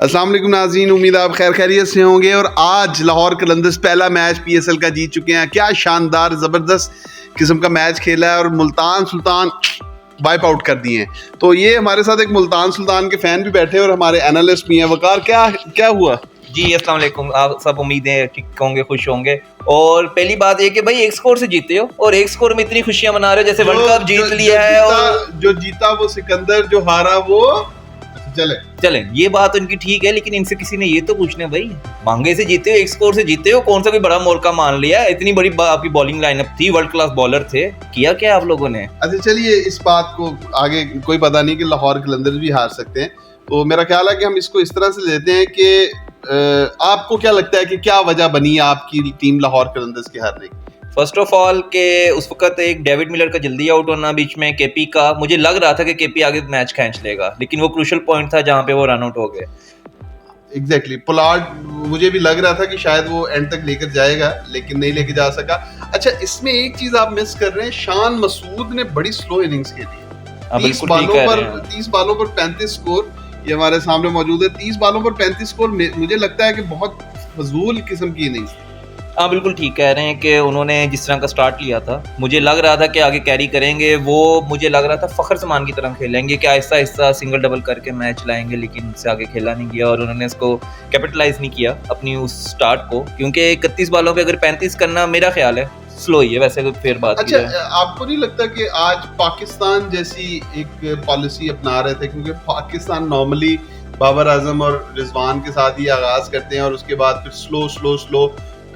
अस्सलाम वालेकुम नाज़रीन, उम्मीद आप खैर खैरियत से होंगे। और आज लाहौर कलंदर्स पहला मैच PSL का जीत चुके हैं। क्या शानदार ज़बरदस्त किस्म का मैच खेला है और मुल्तान सुल्तान वाइप आउट कर दिए हैं। तो ये हमारे साथ एक मुल्तान सुल्तान के फ़ैन भी बैठे हैं और हमारे एनालिस्ट भी हैं। वकार, क्या हुआ? जी अस्सलाम वालेकुम। आप सब उम्मीदें ठीक होंगे, खुश होंगे। और पहली बात ये कि भाई एक स्कोर से जीते हो और एक स्कोर में इतनी खुशियां मना रहे हो जैसे वर्ल्ड कप जीत लिया है। और जो जीता वो सिकंदर, जो हारा वो चले। ये बात उनकी ठीक है, लेकिन इनसे किसी ने ये तो पूछना है भाई, महंगे से जीते हो, एक स्कोर से जीते हो, कौन सा कोई बड़ा मोर्का मान लिया? इतनी बड़ी आपकी बॉलिंग लाइनअप थी, वर्ल्ड क्लास बॉलर थे, किया क्या आप लोगों ने? अच्छा चलिए, इस बात को आगे कोई पता नहीं कि लाहौर कलंदर्स भी हार सकते हैं। तो मेरा ख्याल है कि हम इसको इस तरह से लेते हैं कि आपको क्या लगता है कि क्या वजह बनी आपकी टीम लाहौर कलंदर्स के हारने की? फर्स्ट ऑफ ऑल के उस वक्त एक डेविड मिलर का जल्दी आउट होना, बीच में केपी का, मुझे लग रहा था कि केपी आगे मैच खींच लेगा, लेकिन वो क्रूशियल पॉइंट था जहां पे वो रन आउट हो गए। एग्जैक्टली, पोलार्ड मुझे भी लग रहा था कि शायद वो एंड तक लेकर जाएगा, लेकिन नहीं लेके जा सका। अच्छा, इसमें एक चीज आप मिस कर रहे हैं, शान मसूद ने बड़ी स्लो इनिंग्स खेली। 30 बालों पर 35 स्कोर, ये हमारे सामने मौजूद है। 30 बालों पर 35 स्कोर मुझे लगता है कि बहुत फजूल किस्म की इनिंग्स थी। हाँ बिल्कुल ठीक कह रहे हैं कि उन्होंने जिस तरह का स्टार्ट लिया था, मुझे लग रहा था कि आगे कैरी करेंगे। वो मुझे लग रहा था फ़खर जमान की तरह खेलेंगे कि आहिस्ता आहिस्ता सिंगल डबल करके मैच लाएंगे, लेकिन उससे आगे खेला नहीं गया और उन्होंने इसको कैपिटलाइज नहीं किया अपनी उस स्टार्ट को, क्योंकि 31 बालों पे अगर 35 करना मेरा ख्याल है स्लो ही है। वैसे तो फिर बात अच्छा, आपको नहीं लगता कि आज पाकिस्तान जैसी एक पॉलिसी अपना रहे थे? क्योंकि पाकिस्तान नॉर्मली बाबर आजम और रिजवान के साथ ही आगाज करते हैं और उसके बाद फिर स्लो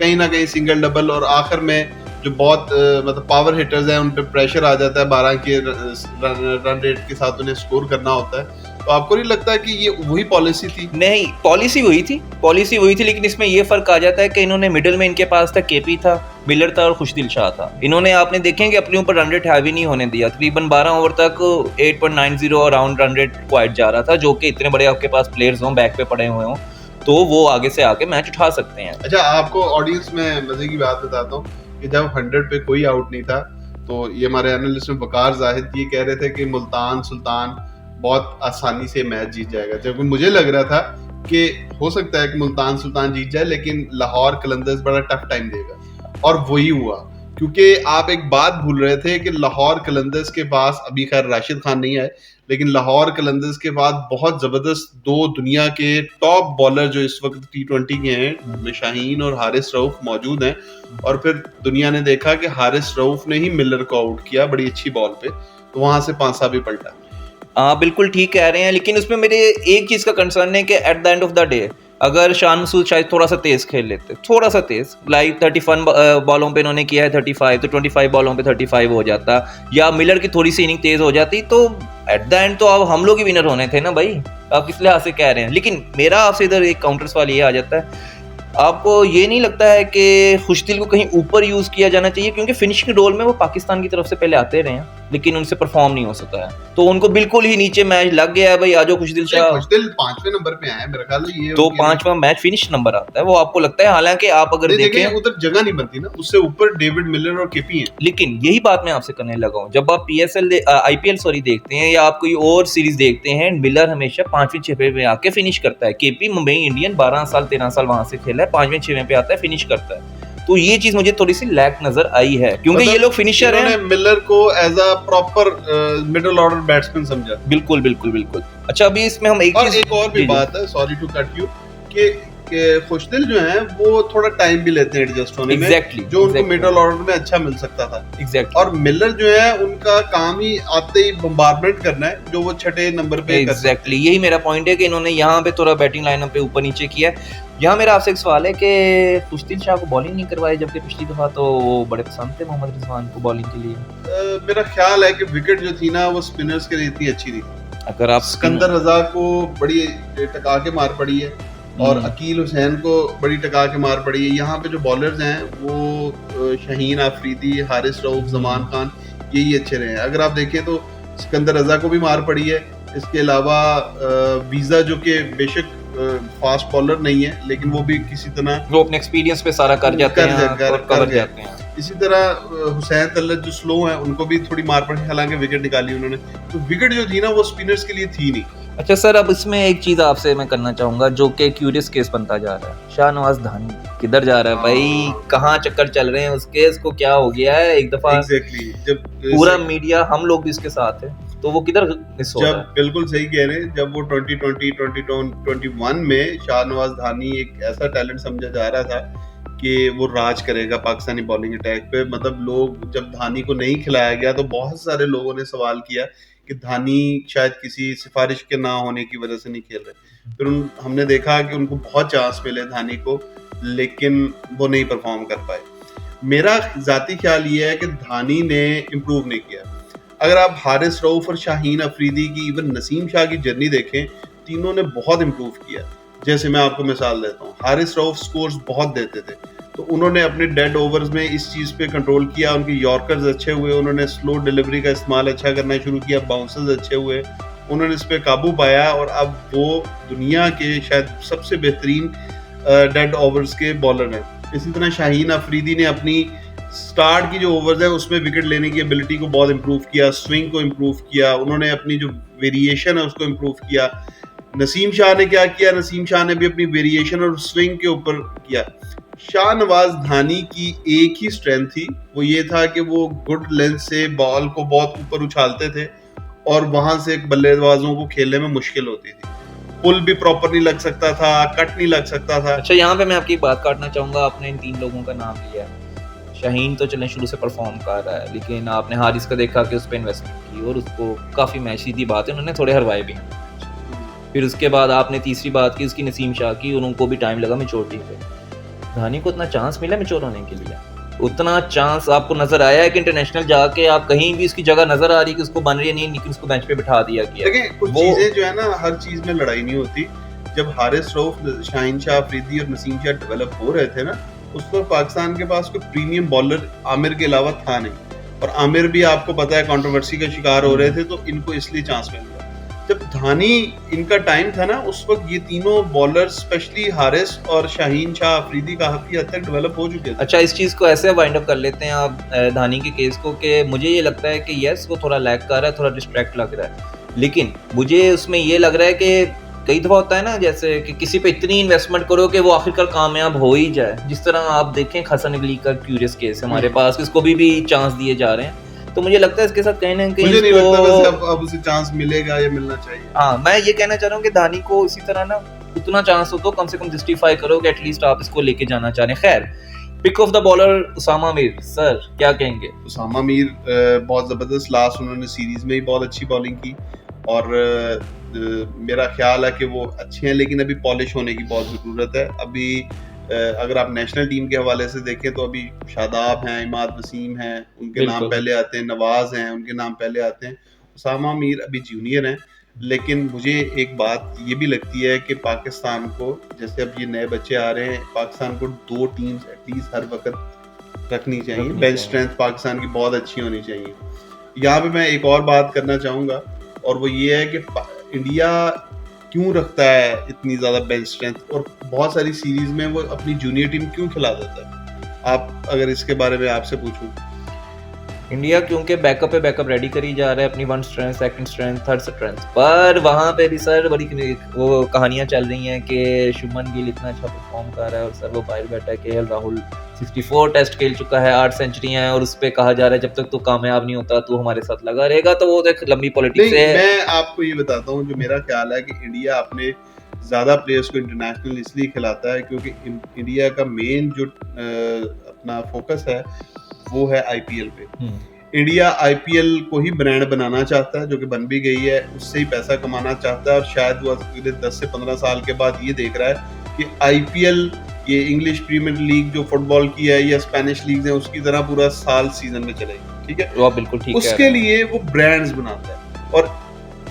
कहीं ना कहीं सिंगल डबल, और आखिर में जो बहुत मतलब पावर हिटर्स हैं उन पे प्रेशर आ जाता है, 12 के रन रेट के साथ उन्हें स्कोर करना होता है। तो आपको नहीं लगता कि ये वही पॉलिसी थी? नहीं, पॉलिसी वही थी, लेकिन इसमें ये फर्क आ जाता है कि इन्होंने मिडिल में, इनके पास था केपी था, मिलर था और खुशदिल शाह था। इन्होंने, आपने देखेंगे, अपने ऊपर रन रेट हैवी नहीं होने दिया। तकरीबन 12 ओवर तक 8.90 अराउंड रन रेट क्वाइट जा रहा था, जो कि इतने बड़े आपके पास प्लेयर्स हों, बैक पे पड़े हुए हों, तो वो आगे से आके मैच उठा सकते हैं। अच्छा, आपको ऑडियंस में मजे की बात बताता हूँ कि जब 100 पे कोई आउट नहीं था, तो ये हमारे एनालिस्ट में वकार जाहिद ये कह रहे थे कि मुल्तान सुल्तान बहुत आसानी से मैच जीत जाएगा, जबकि मुझे लग रहा था कि हो सकता है कि मुल्तान सुल्तान जीत जाए, लेकिन लाहौर कलंदर्स बड़ा टफ टाइम देगा। और वही हुआ, क्योंकि आप एक बात भूल रहे थे कि लाहौर कलंदर्स के पास, अभी खैर राशिद खान नहीं आए, लेकिन लाहौर कलंदर्स के बाद बहुत जबरदस्त दो दुनिया के टॉप बॉलर जो इस वक्त T20 के हैं, शाहीन और हारिस रऊफ मौजूद हैं। और फिर दुनिया ने देखा कि हारिस रऊफ ने ही मिलर को आउट किया बड़ी अच्छी बॉल पे, तो वहां से पांसा भी पलटा। बिल्कुल ठीक कह रहे हैं, लेकिन उसमें मेरे एक चीज़ का कंसर्न है कि at the end of the day अगर शान मसूद शायद थोड़ा सा तेज़ खेल लेते, थोड़ा सा तेज़, लाइक 31 बॉलों पे इन्होंने किया है 35, तो 25 बॉलों पे 35 हो जाता, या मिलर की थोड़ी सी इनिंग तेज़ हो जाती, तो एट द एंड तो अब हम लोग ही विनर होने थे ना भाई। आप किस लिहाज से कह रहे हैं? लेकिन मेरा आपसे इधर एक काउंटर सवाल ये आ जाता है, आपको ये नहीं लगता है कि खुशदिल को कहीं ऊपर यूज किया जाना चाहिए? क्योंकि फिनिशिंग रोल में वो पाकिस्तान की तरफ से पहले आते रहे हैं, लेकिन उनसे परफॉर्म नहीं हो सका है, तो उनको बिल्कुल ही नीचे मैच लग गया है। भाई आजो खुशदिल शाह, खुशदिल 5वें नंबर पे आए मेरे ख्याल से, ये तो 5वां मैच फिनिश नंबर आता है वो आपको लगता है? हालांकि आप अगर देखें उधर जगह नहीं बनती ना, उससे ऊपर डेविड मिलर और केपी हैं। लेकिन यही बात मैं आपसे करने लगा हूं, जब आप IPL देखते हैं या आप कोई और सीरीज देखते हैं, मिलर हमेशा 5वें 6वें पे आके फिनिश करता है। केपी मुंबई इंडियन 12 साल 13 साल वहां से खेला है, 5वें 6वें पे आता है, फिनिश करता है। तो ये चीज मुझे थोड़ी सी लैक नजर आई है, क्योंकि ये लोग फिनिशर हैं। मिलर को as a proper middle order batsman समझा। बिल्कुल। अच्छा, अभी इसमें हम एक और भी बात है, सॉरी टू कट यू, कि खुशदिल जो है वो थोड़ा टाइम भी लेते हैं एडजस्ट होने में, जो उनको मिडिल ऑर्डर में अच्छा मिल सकता था। और मिलर जो है उनका काम ही आते ही बम्बार्डमेंट करना है, जो वो 6ठे नंबर पे यही मेरा पॉइंट है कि इन्होंने यहाँ पे थोड़ा बैटिंग लाइनअप पे ऊपर नीचे किया। यहाँ मेरा आपसे एक सवाल है कि खुशदिल शाह को बॉलिंग नहीं करवाई, जबकि पिछली दफा तो वो बड़े पसंद थे मोहम्मद रिजवान को बॉलिंग के लिए। मेरा ख्याल है कि विकेट जो थी ना वो स्पिनर्स के लिए इतनी अच्छी थी। अगर आप सिकंदर रजा को बड़ी टका के मार पड़ी है और अकील हुसैन को बड़ी टका के मार पड़ी है। यहाँ पे जो बॉलर्स हैं वो शाहीन आफरीदी, हारिस रऊफ, जमान खान, यही अच्छे रहे हैं। अगर आप देखें तो सिकंदर रजा को भी मार पड़ी है। इसके अलावा वीजा, जो कि बेशक फास्ट बॉलर नहीं है, लेकिन वो भी किसी तरह वो अपने एक्सपीरियंस पे सारा कर जाते हैं। इसी तरह हुसैन तल्लत जो स्लो हैं, उनको भी थोड़ी मार पड़ी, हालांकि विकेट निकाली उन्होंने। तो विकेट जो थी ना वो स्पिनर्स के लिए थी नहीं। अच्छा सर, अब इसमें एक चीज़ आपसे मैं करना चाहूँगा जो कि क्यूरियस केस बनता जा रहा है। शाहनवाज़ धानी किधर जा रहा है भाई? कहाँ चक्कर चल रहे हैं उसके? इसको क्या हो गया है? एक दफ़ा एग्जैक्टली जब पूरा मीडिया, हम लोग भी इसके साथ हैं, तो वो किधर मिस हो रहा जब है? बिल्कुल सही कह रहे हैं, जब वो 2020 2021 में शाहनवाज धानी एक ऐसा टैलेंट समझा जा रहा था कि वो राज करेगा पाकिस्तानी बॉलिंग अटैक पे। मतलब लोग, जब धानी को नहीं खिलाया गया तो बहुत सारे लोगों ने सवाल किया कि धानी शायद किसी सिफारिश के ना होने की वजह से नहीं खेल रहे। फिर हमने देखा कि उनको बहुत चांस मिले धानी को, लेकिन वो नहीं परफॉर्म कर पाए। मेरा जाती ख्याल ये है कि धानी ने इम्प्रूव नहीं किया। अगर आप हारिस रऊफ और शाहीन अफरीदी की, इवन नसीम शाह की जर्नी देखें, तीनों ने बहुत इम्प्रूव किया। जैसे मैं आपको मिसाल देता हूँ, हारिस रऊफ स्कोर्स बहुत देते थे, तो उन्होंने अपने डेड ओवर्स में इस चीज़ पे कंट्रोल किया। उनके यॉर्कर्स अच्छे हुए, उन्होंने स्लो डिलीवरी का इस्तेमाल अच्छा करना शुरू किया, बाउंसर्स अच्छे हुए, उन्होंने इस पर काबू पाया और अब वो दुनिया के शायद सबसे बेहतरीन डेड ओवर्स के बॉलर हैं। इसी तरह शाहीन अफरीदी ने अपनी स्टार्ट की जो ओवर्स है उसमें विकेट लेने की एबिलिटी को बहुत इंप्रूव किया, स्विंग को इंप्रूव किया, उन्होंने अपनी जो वेरिएशन है उसको इंप्रूव किया। नसीम शाह ने क्या किया? नसीम शाह ने भी अपनी वेरिएशन और स्विंग के ऊपर किया। शाहनवाज धानी की एक ही स्ट्रेंथ थी, वो ये था कि वो गुड लेंथ से बॉल को बहुत ऊपर उछालते थे और वहां से बल्लेबाजों को खेलने में मुश्किल होती थी। पुल भी प्रॉपर नहीं लग सकता था, कट नहीं लग सकता था। अच्छा, यहाँ पे मैं आपकी बात काटना चाहूँगा। आपने इन 3 लोगों का नाम लिया है। शाहीन तो चलें शुरू से परफॉर्म कर रहा है, लेकिन आपने हारिस का देखा कि उस पर इन्वेस्टमेंट की और उसको काफ़ी मैच, सीधी बात है, उन्होंने थोड़े हरवाए भी। फिर उसके बाद आपने तीसरी बात की उसकी नसीम शाह की, और उनको भी टाइम लगा मैच्योरिटी पे। धानी को उतना चांस मिला मैच्योर होने के लिए? उतना चांस आपको नजर आया है कि इंटरनेशनल जाके आप कहीं भी उसकी जगह नजर आ रही कि उसको बन रही है नहीं, लेकिन उसको बेंच पे बिठा दिया गया? देखिए, कुछ चीजें जो है ना, हर चीज में लड़ाई नहीं होती। जब हारिस रऊफ, शाहीन शाह अफरीदी और नसीम शाह डेवलप हो रहे थे ना, उस वक्त पाकिस्तान के पास कोई प्रीमियम बॉलर आमिर के अलावा था नहीं, और आमिर भी आपको पता है कंट्रोवर्सी का शिकार हो रहे थे, तो इनको इसलिए चांस मिल गया। जब धानी इनका टाइम था ना, उस वक्त ये तीनों बॉलर, स्पेशली हारिस और शाहीन शाह अफरीदी, काफी हद तक डेवलप हो चुके थे। अच्छा, इस चीज़ को ऐसे वाइंड अप कर लेते हैं आप धानी के केस को, कि मुझे ये लगता है कि यस वो थोड़ा लैग कर रहा है, थोड़ा डिस्ट्रैक्ट लग रहा है, लेकिन मुझे उसमें ये लग रहा है कि कई दफ़ा होता है ना, जैसे कि किसी पे इतनी इन्वेस्टमेंट करो कि वो आखिरकार कामयाब हो ही जाए। जिस तरह आप देखें हसन अली का क्यूरियस केस हमारे पास, इसको भी चांस दिए जा रहे हैं, तो मुझे लगता है इसके साथ कहीं ना कहीं मुझे नहीं लगता वैसे अब उसे चांस मिलेगा या मिलना चाहिए। हाँ, मैं ये कहना चाह रहा हूँ कि धानी को इसी तरह ना उतना चांस हो तो कम से कम जस्टिफाई करो कि एटलीस्ट आप इसको लेके जाना चाह रहे हैं। खैर, pick of the bowler Usama Mir, sir क्या कहेंगे? उसामा मीर बहुत ज़बरदस्त, लास्ट उन्होंने सीरीज में ही बहुत अच्छी बॉलिंग की, और मेरा ख्याल है कि वो अच्छे हैं, लेकिन अभी पॉलिश होने की बहुत ज़रूरत है। अभी अगर आप नेशनल टीम के हवाले से देखें तो अभी शादाब हैं, इमाद वसीम हैं, उनके नाम पहले आते हैं, नवाज हैं, उनके नाम पहले आते हैं। उसामा मीर अभी जूनियर हैं, लेकिन मुझे एक बात ये भी लगती है कि पाकिस्तान को, जैसे अब ये नए बच्चे आ रहे हैं, पाकिस्तान को 2 टीम्स एटलीस्ट हर वक्त रखनी चाहिए। बेंच स्ट्रेंथ पाकिस्तान की बहुत अच्छी होनी चाहिए। यहाँ पे मैं एक और बात करना चाहूँगा, और वो ये है कि इंडिया क्यों रखता है इतनी ज़्यादा बेंच स्ट्रेंथ, और बहुत सारी सीरीज में वो अपनी जूनियर टीम क्यों खिला देता है? आप अगर इसके बारे में आपसे पूछूं। इंडिया क्योंकि बैकअप पे बैकअप रेडी करी जा रहा है, अपनी 1 strength, 2nd strength, 3rd strength, पर वहाँ पे भी सर बड़ी वो कहानियाँ चल रही हैं कि शुभमन गिल इतना अच्छा परफॉर्म कर रहा है और सर वो बाहर बैठा है। केएल राहुल 64 टेस्ट खेल चुका है, 8 सेंचुरियां हैं, और उस पर कहा जा रहा है जब तक तो कामयाब नहीं होता तो हमारे साथ लगा रहेगा। तो वो एक लंबी पॉलिटिक्स है। मैं आपको ये बताता हूँ, जो मेरा ख्याल है कि इंडिया अपने ज़्यादा प्लेयर्स को इंटरनेशनल इसलिए खिलाता है क्योंकि इंडिया का मेन जो अपना फोकस है वो है आईपीएल पे। इंडिया आईपीएल को ही ब्रांड बनाना चाहता है, जो कि बन भी गई है, उससे ही पैसा कमाना चाहता है, और शायद वो अगले 10 से 15 साल के बाद ये देख रहा है कि आईपीएल, ये इंग्लिश प्रीमियर लीग जो फुटबॉल की है या स्पेनिश लीग है, उसकी तरह पूरा साल सीजन में चलेगी। ठीक है, वो बिल्कुल ठीक है। उसके लिए वो ब्रांड्स बनाता है, और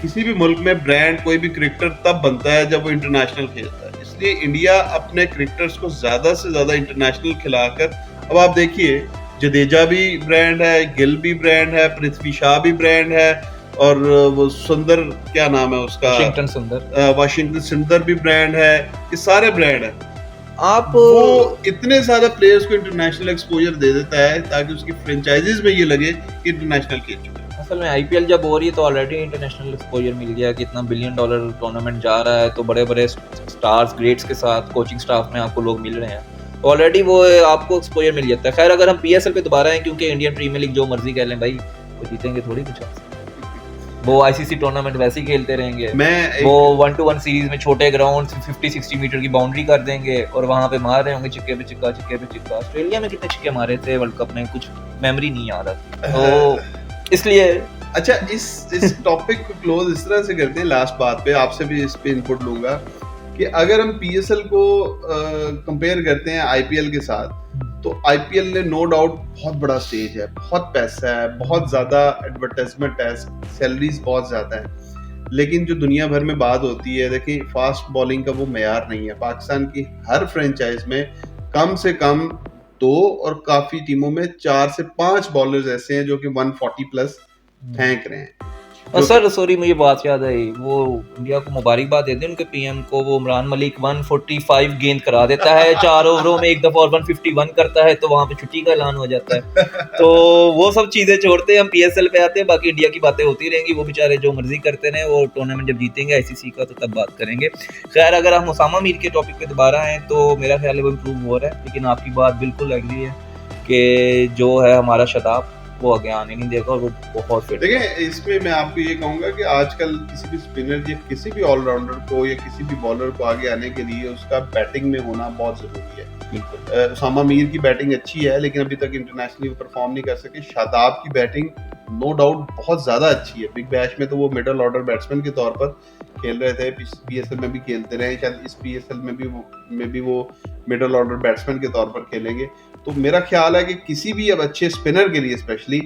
किसी भी मुल्क में ब्रांड, कोई भी क्रिकेटर तब बनता है जब वो इंटरनेशनल खेलता है। इसलिए इंडिया अपने क्रिकेटर्स को ज्यादा से ज्यादा इंटरनेशनल खिलाकर, अब आप देखिए जडेजा भी ब्रांड है, गिल भी ब्रांड है, पृथ्वी शाह भी ब्रांड है, और वो सुंदर, क्या नाम है उसका, वाशिंगटन सुंदर भी ब्रांड है। ये सारे ब्रांड है। आप वो इतने सारे प्लेयर्स को इंटरनेशनल एक्सपोजर दे देता है ताकि उसकी फ्रेंचाइजीज में ये लगे कि इंटरनेशनल खेल चुके हैं। असल में आईपीएल जब हो रही है तो ऑलरेडी इंटरनेशनल एक्सपोजर मिल गया कि इतना $1 बिलियन टूर्नामेंट जा रहा है, तो बड़े बड़े स्टार्स ग्रेट्स के साथ कोचिंग स्टाफ में आपको लोग मिल रहे हैं, तो ऑलरेडी वो आपको एक्सपोजर मिल जाता है। खैर अगर हम पीएसएल पे दोबारा हैं, क्योंकि इंडियन प्रीमियर लीग जो मर्जी कह लें भाई, वो जीतेंगे थोड़ी कुछ, वो आईसीसी टूर्नामेंट वैसे ही खेलते रहेंगे। वो 1-to-1 सीरीज में छोटे ग्राउंड 50-60 मीटर की बाउंड्री कर देंगे और वहां पे मार रहे होंगे छिक्के पे छिक्का, छिक्के पे छिक्का। ऑस्ट्रेलिया में कितने छिक्के मारे थे वर्ल्ड कप में, कुछ मेमोरी नहीं आ रहा, तो इसलिए। अच्छा, इस टॉपिक को क्लोज इस तरह से करते हैं, लास्ट बात पे आपसे भी इस पे इनपुट लूंगा कि अगर हम पीएसएल को कंपेयर करते हैं आईपीएल के साथ, तो आईपीएल ने नो डाउट बहुत बड़ा स्टेज है, बहुत पैसा है, बहुत ज्यादा एडवर्टाइजमेंट है, सैलरीज बहुत ज्यादा है, लेकिन जो दुनिया भर में बात होती है, देखिए फास्ट बॉलिंग का वो मेयार नहीं है। पाकिस्तान की हर फ्रेंचाइज में कम से कम 2 और काफी टीमों में 4 से 5 बॉलर्स ऐसे हैं जो कि 140 प्लस फेंक रहे हैं। सर सॉरी, मुझे बात याद आई, वो इंडिया को मुबारकबाद देते हैं उनके पीएम को, वो इमरान मलिक 145 गेंद करा देता है 4 ओवरों में एक दफा, और 151 करता है तो वहां पे छुट्टी का ऐलान हो जाता है। तो वो सब चीजें छोड़ते हैं, हम पीएसएल पे आते हैं, बाकी इंडिया की बातें होती रहेंगी, वो बेचारे जो मर्जी करते रहे, वो टूर्नामेंट जब जीतेंगे आईसीसी का तो तब बात करेंगे। खैर अगर हम उसामा मीर के टॉपिक पे दोबारा आए तो मेरा ख्याल है वो इम्प्रूव हो रहा है, लेकिन आपकी बात बिल्कुल एग्री है कि जो है हमारा शताब वो आगे आने नहीं देगा, और वो बहुत फिट। देखिए इसमें मैं आपको ये कहूंगा कि आजकल किसी भी स्पिनर या किसी भी ऑलराउंडर को या किसी भी बॉलर को आगे आने के लिए उसका बैटिंग में होना बहुत जरूरी है। उसामा मीर की बैटिंग अच्छी है, लेकिन अभी तक इंटरनेशनली परफॉर्म नहीं कर सके। शादाब की बैटिंग नो डाउट बहुत ज्यादा अच्छी है। बिग बैश में तो वो मिडल ऑर्डर बैट्समैन के तौर पर खेल रहे थे, पीएसएल में भी खेलते रहे, शायद इस पीएसएल में भी वो मिडल ऑर्डर बैट्समैन के तौर पर खेलेंगे। तो मेरा ख्याल है कि किसी भी अब अच्छे स्पिनर के लिए स्पेशली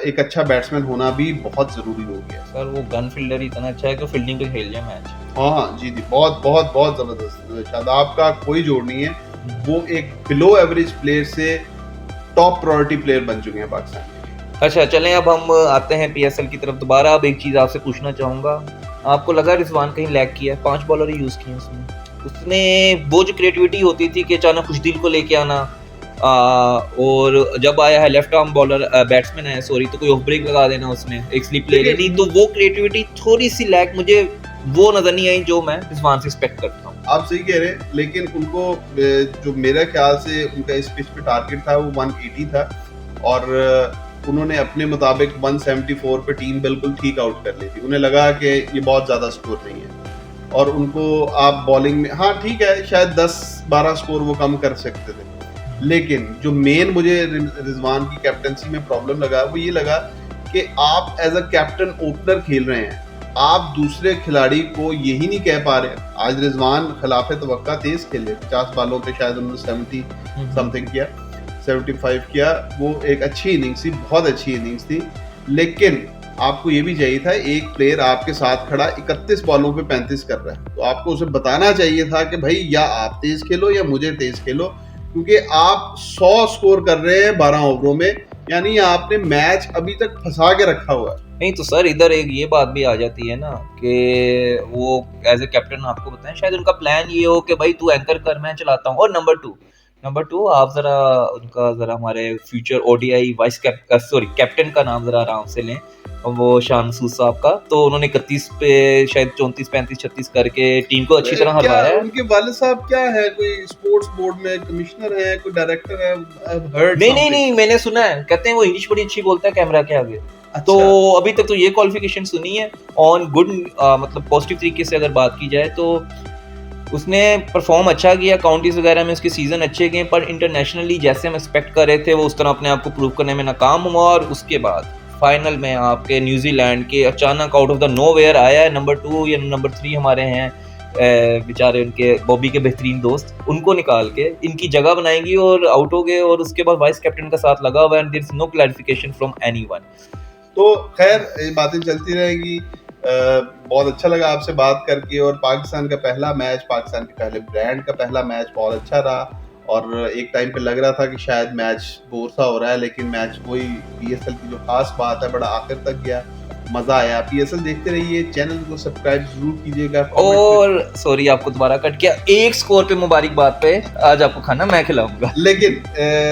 एक अच्छा बैट्समैन होना भी बहुत जरूरी हो गया। सर वो गन फील्डर इतना अच्छा है कि फील्डिंग पे खेल जाए मैच। हाँ जी, बहुत बहुत बहुत जबरदस्त। शादाब का कोई जोड़ नहीं है, वो एक बिलो एवरेज प्लेयर से टॉप प्रायोरिटी प्लेयर बन चुके हैं पाकिस्तान के। अच्छा चलें, अब हम आते हैं पीएसएल की तरफ दोबारा। अब एक चीज़ आपसे पूछना चाहूँगा, आपको लगा रिजवान कहीं लैग किया है? 5 बॉलर ही यूज़ किए उसने वो जो क्रिएटिविटी होती थी कि अचानक खुशदिल को लेके आना, और जब आया है लेफ्ट आर्म बॉलर बैट्समैन है सॉरी, तो कोई ऑफ ब्रेक लगा देना उसने, एक स्लिप ले लेनी, तो वो क्रिएटिविटी थोड़ी सी लैग मुझे वो नजर नहीं आई जो मैं रिजवान से एक्सपेक्ट करता हूँ। आप सही कह रहे हैं, लेकिन उनको जो मेरे ख्याल से उनका इस पिच पे टारगेट था वो 180 था, और उन्होंने अपने मुताबिक 174 पे टीम बिल्कुल ठीक आउट कर ली थी। उन्हें लगा कि ये बहुत ज़्यादा स्कोर नहीं है, और उनको आप बॉलिंग में, हाँ ठीक है शायद 10-12 स्कोर वो कम कर सकते थे, लेकिन जो मेन मुझे रिजवान की कैप्टनसी में प्रॉब्लम लगा वो ये लगा कि आप एज अ कैप्टन ओपनर खेल रहे हैं, आप दूसरे खिलाड़ी को यही नहीं कह पा रहे। आज रिजवान खिलाफ तवक्का तेज खेले, 50 बालों पे शायद उन्होंने 70 समथिंग किया, 75 किया, वो एक अच्छी इनिंग्स थी, बहुत अच्छी इनिंग्स थी, लेकिन आपको ये भी चाहिए था, एक प्लेयर आपके साथ खड़ा 31 बॉलों पे 35 कर रहा है, तो आपको उसे बताना चाहिए था कि भाई या आप तेज खेलो या मुझे तेज खेलो, क्योंकि आप 100 स्कोर कर रहे हैं 12 ओवरों में, यानी आपने मैच अभी तक फंसा के रखा हुआ है। नहीं तो सर इधर एक ये बात भी आ जाती है ना कि वो एज ए कैप्टन आपको बताएं, शायद उनका प्लान ये हो कि भाई तू एंकर कर, मैं चलाता हूँ। और नंबर टू आप जरा हमारे फ्यूचर ओडीआई कैप्टन का नाम जरा आराम से लें, वो शान सूद साहब का, तो उन्होंने 31 पे शायद 34, 35, 36 करके टीम को अच्छी तरह हराया है। उनके वालिद साहब क्या है, कोई स्पोर्ट्स बोर्ड में कमिश्नर है, कोई डायरेक्टर है? नहीं मैंने सुना है, कहते हैं वो इंग्लिश बड़ी अच्छी बोलता है कैमरा के आगे। अच्छा। तो अभी तक तो ये क्वालिफिकेशन सुनी है ऑन गुड, मतलब पॉजिटिव तरीके से अगर बात की जाए तो उसने परफॉर्म अच्छा किया, काउंटीज वगैरह में उसके सीजन अच्छे गए, पर इंटरनेशनली जैसे हम एक्सपेक्ट कर रहे थे वो उस तरह अपने आप को प्रूव करने में नाकाम हुआ, और उसके बाद फाइनल में आपके न्यूजीलैंड के अचानक आउट ऑफ द नोवेयर आया है नंबर 2 या नंबर 3 हमारे हैं बेचारे उनके बॉबी के बेहतरीन दोस्त, उनको निकाल के इनकी जगह बनाएंगी और आउट हो गए, और उसके बाद वाइस कैप्टन का साथ लगा हुआ है, and there is no clarification from anyone. तो खैर ये बातें चलती रहेगी। बहुत अच्छा लगा आपसे बात करके, और पाकिस्तान का पहला मैच, पाकिस्तान के पहले ब्रांड का पहला मैच बहुत अच्छा रहा, और एक टाइम पे लग रहा था कि शायद मैच बोर सा हो रहा है, लेकिन मैच वही पीएसएल की जो खास बात है बड़ा आखिर तक गया, मजा आया। पीएसएल देखते रहिए, चैनल को सब्सक्राइब जरूर कीजिएगा। comment और सॉरी आपको दोबारा कट किया, एक स्कोर पे मुबारकबाद पे, आज आपको खाना मैं खिलाऊंगा। लेकिन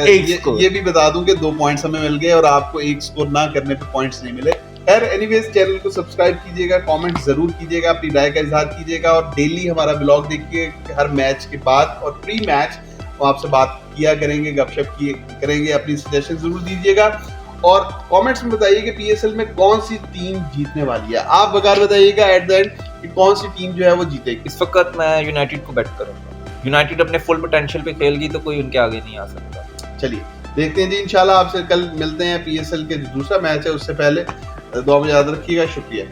एक स्कोर। ये भी बता दूं कि 2 पॉइंट्स हमें मिल गए और आपको एक स्कोर ना करने पे पॉइंट्स नहीं मिले। खैर एनीवेज, चैनल को सब्सक्राइब कीजिएगा, कमेंट जरूर कीजिएगा, अपनी राय का इजहार कीजिएगा और डेली हमारा ब्लॉग देखिए। हर मैच के बाद और प्री मैच वो आपसे बात किया करेंगे, गपशप करेंगे, अपनी सजेशन जरूर दीजिएगा और कमेंट्स में बताइए कि पीएसएल में कौन सी टीम जीतने वाली है। आप बगैर बताइएगा एट द एंड कि कौन सी टीम जो है वो जीतेगी। इस वक्त मैं यूनाइटेड को बैट करूंगा। यूनाइटेड अपने फुल पोटेंशियल पे खेलगी तो कोई उनके आगे नहीं आ सकता। चलिए देखते हैं जी, इंशाल्लाह आपसे कल मिलते हैं। पीएसएल के जो दूसरा मैच है उससे पहले दुआ में याद रखिएगा। शुक्रिया।